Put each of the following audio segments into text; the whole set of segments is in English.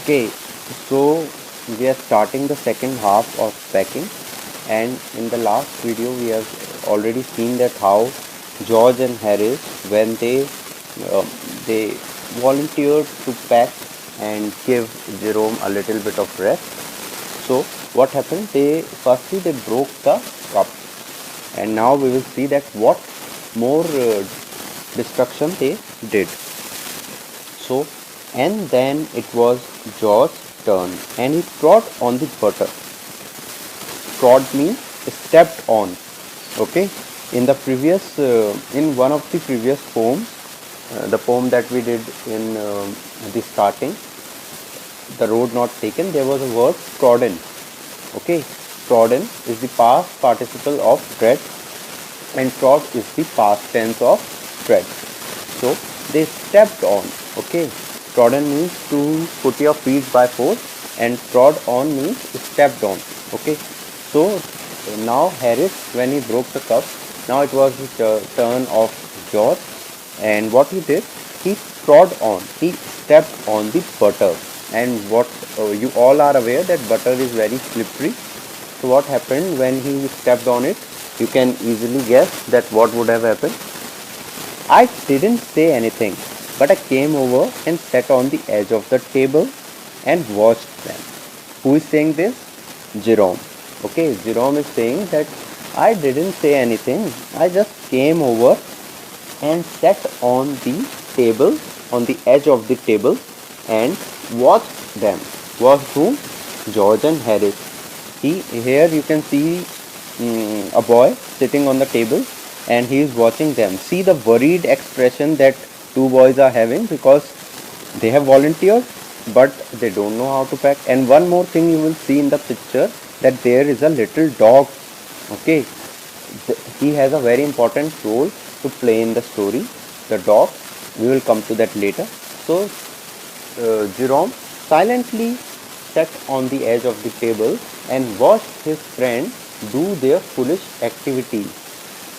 Okay, so we are starting the second half of packing, and in the last video we have already seen that how George and Harris, when they volunteered to pack and give Jerome a little bit of rest. So what happened? They broke the cup, and now we will see that what more destruction they did. So, and then it was George's turn, and he trod on the butter. Trod means stepped on. Okay, in in one of the previous poems, the poem that we did in the starting, the road not taken, there was a word trodden. Okay, trodden is the past participle of tread, and trod is the past tense of tread. So they stepped on. Okay, trodden means to put your feet by force, and trod on means stepped on. Okay, so now Harris, when he broke the cup, now it was the turn of George, and what he did, he trod on, he stepped on the butter. And what you all are aware that butter is very slippery. So what happened when he stepped on it? You can easily guess that what would have happened. I didn't say anything, but I came over and sat on the edge of the table and watched them. Who is saying this? Jerome. Okay, Jerome is saying that I didn't say anything. I just came over and sat on the table, on the edge of the table, and watched them. Watched whom? George and Harris. Here you can see a boy sitting on the table, and he is watching them. See the worried expression that two boys are having because they have volunteered but they don't know how to pack. And one more thing you will see in the picture, that there is a little dog. Okay, he has a very important role to play in the story, the dog. We will come to that later. So Jerome silently sat on the edge of the table and watched his friend do their foolish activity,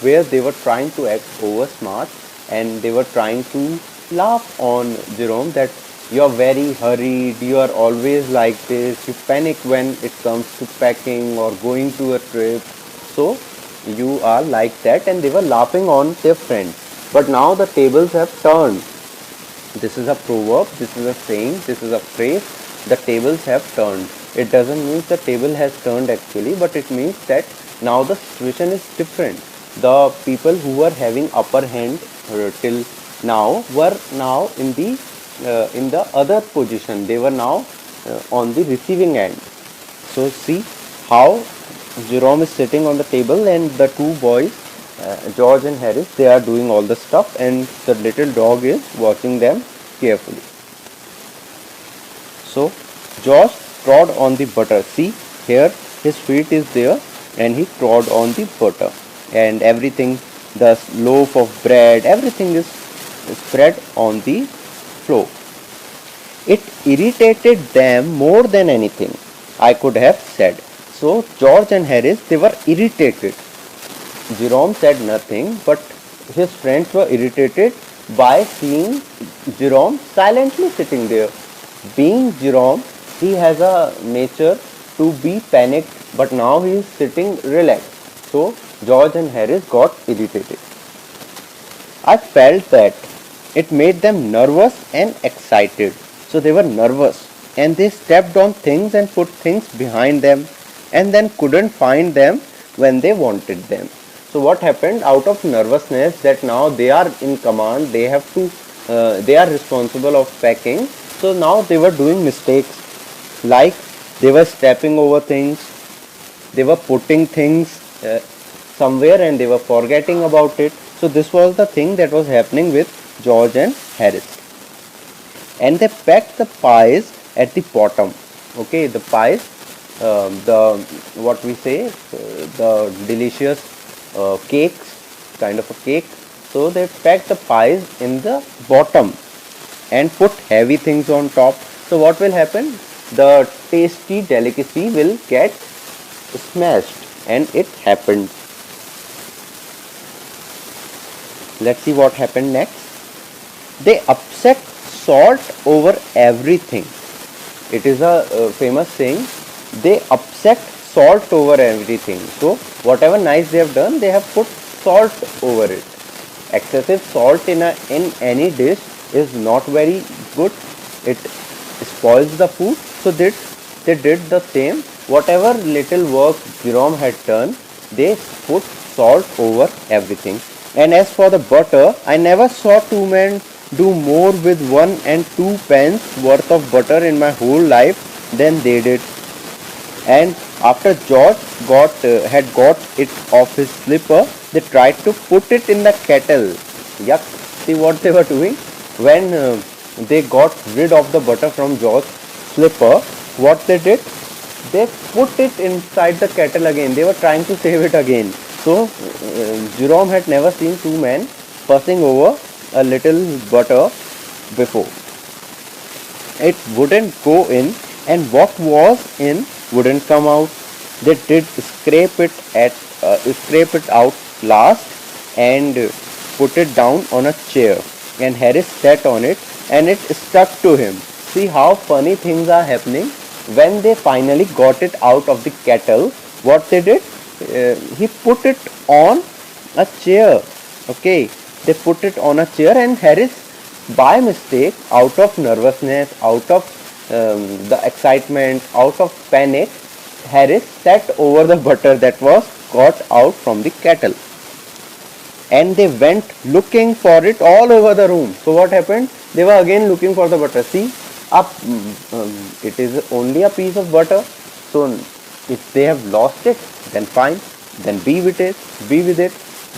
where they were trying to act over smart, and they were trying to laugh on Jerome that you are very hurried, you are always like this, you panic when it comes to packing or going to a trip, so you are like that, and they were laughing on their friend. But now the tables have turned. This is a proverb, this is a saying, this is a phrase, the tables have turned. It doesn't mean the table has turned actually, but it means that now the situation is different. The people who were having upper hand till now were now in the other position. They were now on the receiving end. So see how Jerome is sitting on the table, and the two boys, George and Harris, they are doing all the stuff, and the little dog is watching them carefully. So George trod on the butter. See here, his feet is there, and he trod on the butter, and everything, the loaf of bread, everything is spread on the floor. It irritated them more than anything I could have said. So George and Harris, they were irritated. Jerome said nothing, but his friends were irritated by seeing Jerome silently sitting there. Being Jerome, he has a nature to be panicked, but now he is sitting relaxed. So George and Harris got irritated. I felt that it made them nervous and excited. So they were nervous, and they stepped on things and put things behind them, and then couldn't find them when they wanted them. So what happened? Out of nervousness that now they are in command, they have to, they are responsible of packing. So now they were doing mistakes, like they were stepping over things, they were putting things somewhere, and they were forgetting about it. So this was the thing that was happening with George and Harris. And they packed the pies at the bottom. Okay, the pies, the what we say, the delicious cakes, kind of a cake. So they packed the pies in the bottom and put heavy things on top. So what will happen? The tasty delicacy will get smashed, and it happened. Let's see what happened next. They upset salt over everything. it is a famous saying, they upset salt over everything. So whatever nice they have done, they have put salt over it. Excessive salt in any dish is not very good. It spoils the food. So they did the same. Whatever little work Jerome had done, they put salt over everything. And as for the butter, I never saw two men do more with 1 and 2 pence worth of butter in my whole life than they did. And after George had got it off his slipper, they tried to put it in the kettle. Yuck! See what they were doing? When they got rid of the butter from George's slipper, what they did? They put it inside the kettle again. They were trying to save it again. So Jerome had never seen two men fussing over a little butter before. It wouldn't go in, and what was in wouldn't come out. They did scrape it out last and put it down on a chair. And Harris sat on it, and it stuck to him. See how funny things are happening. When they finally got it out of the kettle, what they did? He put it on a chair. Okay, they put it on a chair, and Harris, by mistake, out of nervousness, out of the excitement, out of panic, Harris sat over the butter that was got out from the kettle. And they went looking for it all over the room. So what happened? They were again looking for the butter. See, it is only a piece of butter. So if they have lost it, then fine, then be with it.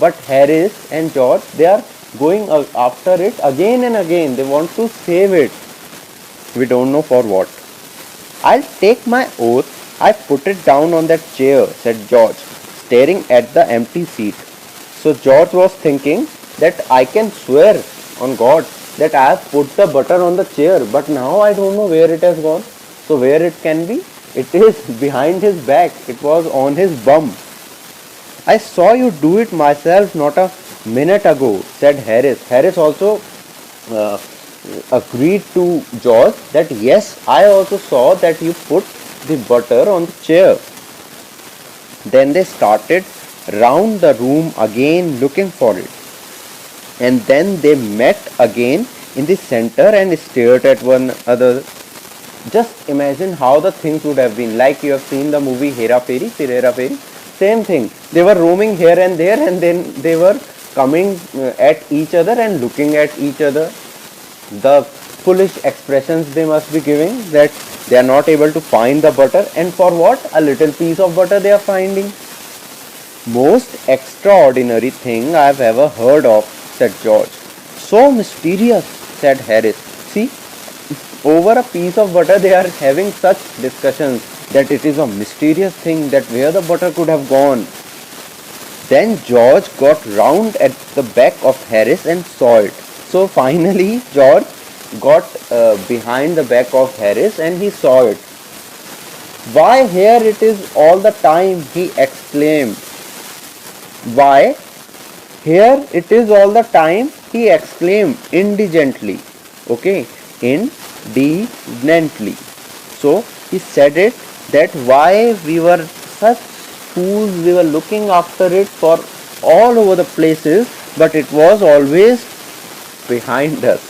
But Harris and George, they are going after it again and again. They want to save it. We don't know for what. I'll take my oath, I put it down on that chair, said George, staring at the empty seat. So George was thinking that I can swear on God that I have put the butter on the chair, but now I don't know where it has gone. So where it can be? It is behind his back. It was on his bum. I saw you do it myself not a minute ago, said Harris. Harris also agreed to George that yes, I also saw that you put the butter on the chair. Then they started round the room again looking for it. And then they met again in the center and stared at one another. Just imagine how the things would have been. Like you have seen the movie Hera Fairy, Fir Hera Fairy. Same thing. They were roaming here and there, and then they were coming at each other and looking at each other. The foolish expressions they must be giving, that they are not able to find the butter, and for what? A little piece of butter they are finding. Most extraordinary thing I have ever heard of, said George. So mysterious, said Harris. See, over a piece of butter they are having such discussions that it is a mysterious thing that where the butter could have gone. Then George got round at the back of Harris and saw it. So finally George got behind the back of Harris and he saw it. Why, here it is all the time, he exclaimed. Why, here it is all the time, he exclaimed indigently. Okay, indignantly. So he said it, that why we were such fools, we were looking after it for all over the places, but it was always behind us.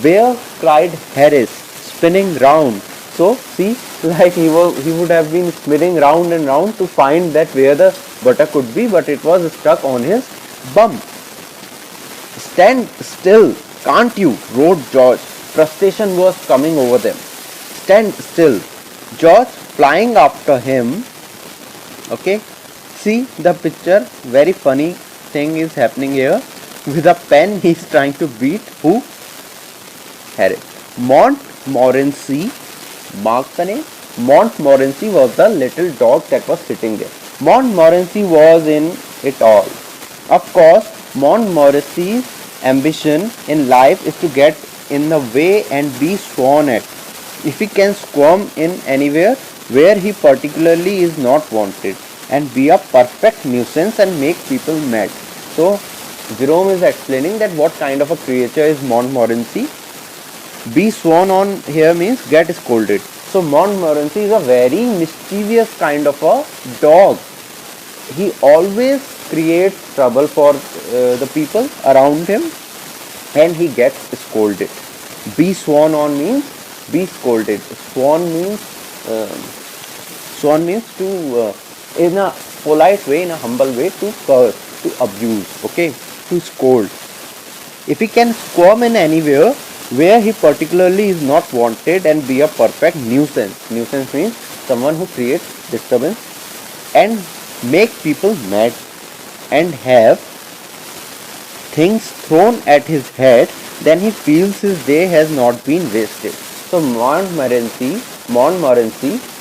Where? Cried Harris, spinning round. So see, like he would have been spinning round and round to find that where the butter could be, but it was stuck on his bum. Stand still, can't you? Roared George. Frustration was coming over them. Stand still. George flying after him. Okay, see the picture. Very funny thing is happening here. With a pen he is trying to beat who? Harris. Montmorency, mark the name. Montmorency was the little dog that was sitting there. Montmorency was in it all. Of course, Montmorency's ambition in life is to get in the way and be sworn at. If he can squirm in anywhere where he particularly is not wanted and be a perfect nuisance and make people mad. So Jerome is explaining that what kind of a creature is Montmorency. Be sworn on here means get scolded. So Montmorency is a very mischievous kind of a dog. He always creates trouble for the people around him, and he gets scolded. Be sworn on means be scolded. Sworn means to in a polite way, in a humble way, to curse, to abuse, okay, to scold. If he can squirm in anywhere where he particularly is not wanted and be a perfect nuisance. Nuisance means someone who creates disturbance and make people mad and have things thrown at his head, then he feels his day has not been wasted. So Montmorency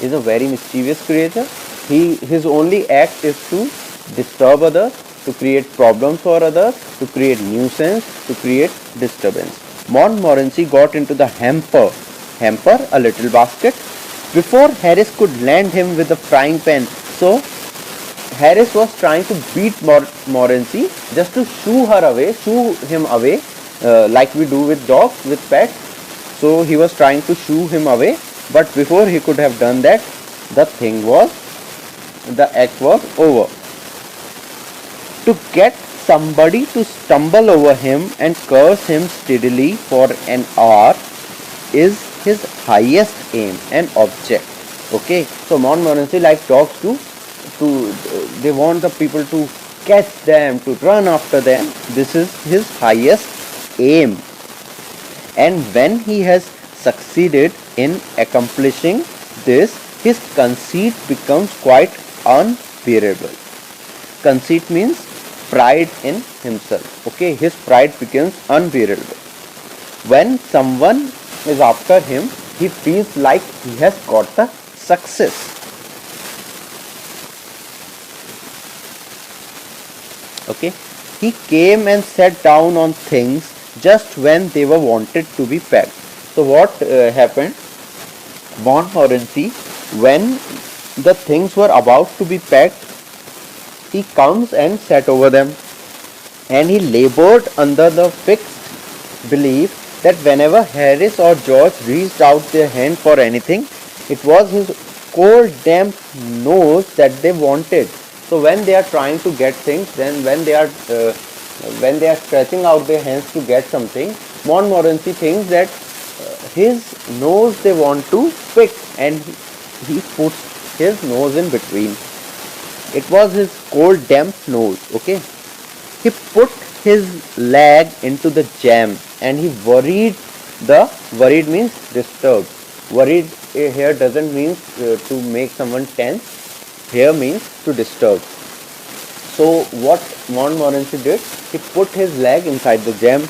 is a very mischievous creature. His only act is to disturb others, to create problems for others, to create nuisance, to create disturbance. Montmorency got into the hamper, a little basket, before Harris could land him with a frying pan. So Harris was trying to beat Montmorency just to shoo him away, like we do with dogs, with pets. So he was trying to shoo him away, but before he could have done that, the act was over. To get somebody to stumble over him and curse him steadily for an hour is his highest aim and object. Okay, so Montmorency, like dogs do, they want the people to catch them, to run after them. This is his highest aim. And when he has succeeded in accomplishing this, his conceit becomes quite unbearable. Conceit means pride in himself. Okay, his pride becomes unbearable. When someone is after him, he feels like he has got the success. Okay, he came and sat down on things just when they were wanted to be packed. So what happened? Montmorency, when the things were about to be packed, he comes and sat over them, and he labored under the fixed belief that whenever Harris or George reached out their hand for anything, it was his cold damp nose that they wanted. So when they are trying to get things, then when they are stretching out their hands to get something, Montmorency thinks that his nose they want to pick, and he puts his nose in between. It was his cold damp nose. Okay, he put his leg into the jam and he worried means disturbed. Worried here doesn't mean to make someone tense. Here means to disturb. So what Montmorency did, he put his leg inside the jam,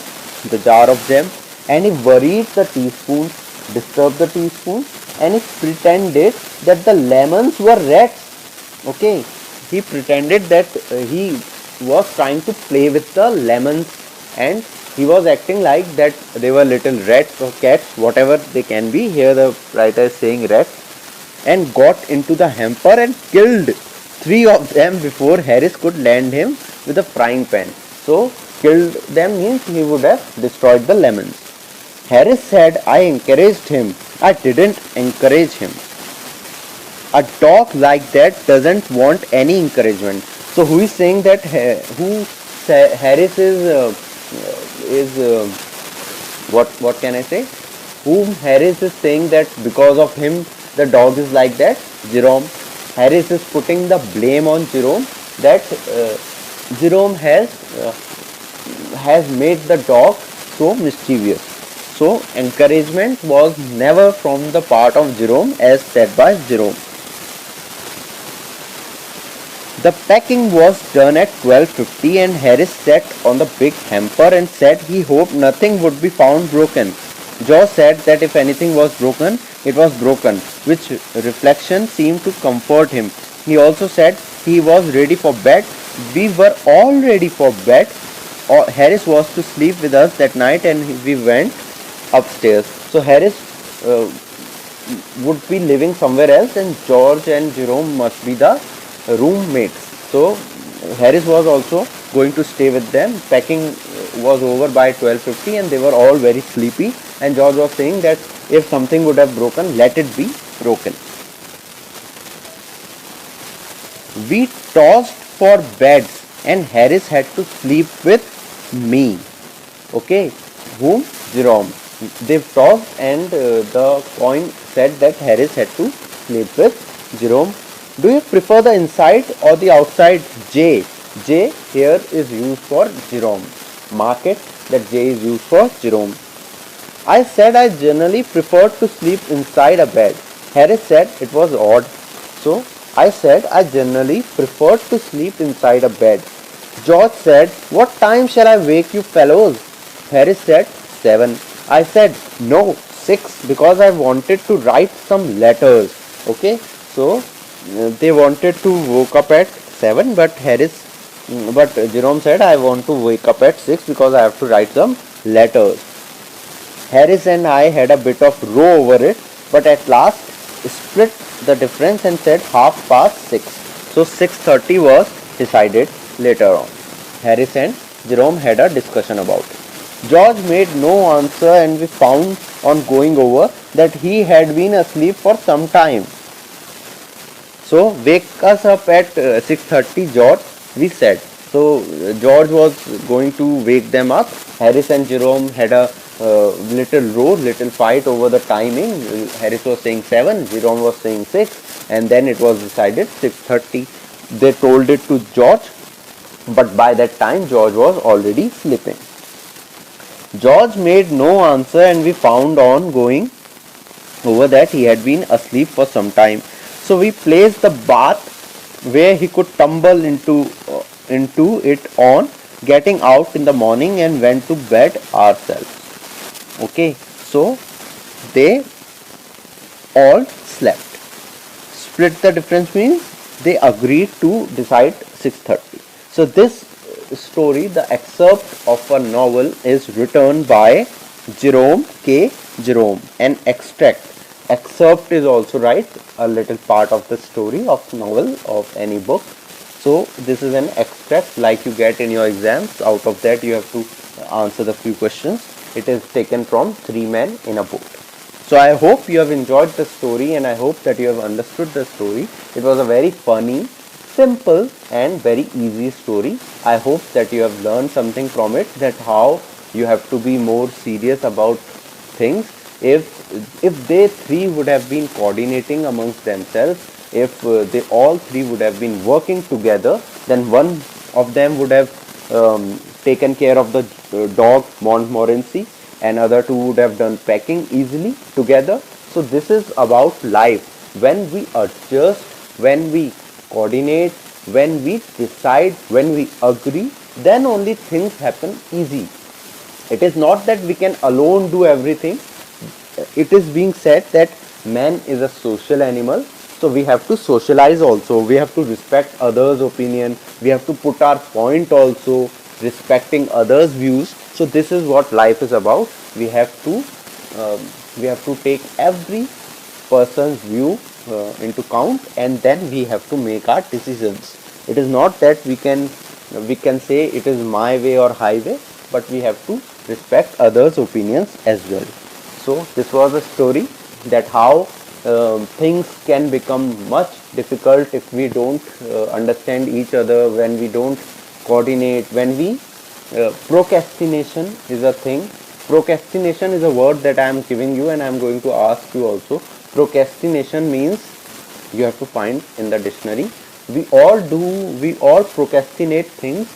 the jar of jam, and he worried the teaspoons, disturbed the teaspoons, and he pretended that the lemons were rats. Okay, he pretended that he was trying to play with the lemons, and he was acting like that they were little rats or cats, whatever they can be. Here the writer is saying rats, and got into the hamper and killed 3 of them before Harris could land him with a frying pan. So killed them means he would have destroyed the lemons. Harris said, "I encouraged him. I didn't encourage him." A dog like that doesn't want any encouragement. So who is saying that? Harris is what can I say? Whom Harris is saying that because of him the dog is like that? Jerome. Harris is putting the blame on Jerome that Jerome has made the dog so mischievous. So encouragement was never from the part of Jerome, as said by Jerome. The packing was done at 12:50 and Harris sat on the big hamper and said he hoped nothing would be found broken. Joe said that if anything was broken, it was broken, which reflection seemed to comfort him. He also said he was ready for bed. We were all ready for bed. Harris was to sleep with us that night and we went upstairs. So Harris would be living somewhere else and George and Jerome must be the roommates. So Harris was also going to stay with them. Packing was over by 12:50 and they were all very sleepy and George was saying that if something would have broken, let it be broken. We tossed for beds and Harris had to sleep with me. Okay, whom? Jerome. They tossed and the coin said that Harris had to sleep with Jerome. Do you prefer the inside or the outside? J. J here is used for Jerome. Mark it that J is used for Jerome. I said I generally preferred to sleep inside a bed. Harris said it was odd. So I said I generally preferred to sleep inside a bed. George said, what time shall I wake you fellows? Harris said, 7. I said, no, 6 because I wanted to write some letters. Okay, so they wanted to wake up at 7 but Jerome said I want to wake up at 6 because I have to write some letters. Harris and I had a bit of row over it, but at last split the difference and said 6:30. So 6:30 was decided later on. Harris and Jerome had a discussion about it. George made no answer and we found on going over that he had been asleep for some time. So wake us up at 6:30, George, we said. So George was going to wake them up. Harris and Jerome had a little fight over the timing. Harris was saying 7, Jerome was saying 6, and then it was decided 6:30. They told it to George, but by that time George was already sleeping. George made no answer and we found on going over that he had been asleep for some time. So we placed the bath where he could tumble into it on getting out in the morning and went to bed ourselves. Okay, so they all slept. Split the difference means they agreed to decide 6:30. So this story, the excerpt of a novel, is written by Jerome K. Jerome. An extract. Excerpt is also right, a little part of the story of novel of any book. So this is an extract like you get in your exams. Out of that you have to answer the few questions. It is taken from Three Men in a Boat. So I hope you have enjoyed the story and I hope that you have understood the story. It was a very funny, simple and very easy story. I hope that you have learned something from it, that how you have to be more serious about things. If they three would have been coordinating amongst themselves, if they all three would have been working together, then one of them would have taken care of the dog Montmorency, and other two would have done packing easily together. So this is about life. When we adjust, when we coordinate, when we decide, when we agree, then only things happen easy. It is not that we can alone do everything. It is being said that man is a social animal. So we have to socialize also. We have to respect others' opinion. We have to put our point also, respecting others' views. So this is what life is about. We have to take every person's view into count, and then we have to make our decisions. It is not that we can say it is my way or highway, but we have to respect others' opinions as well. So this was a story that how things can become much difficult if we don't understand each other, when we don't coordinate, when we procrastination is a thing. Procrastination is a word that I am giving you and I am going to ask you also. Procrastination means you have to find in the dictionary. We all procrastinate things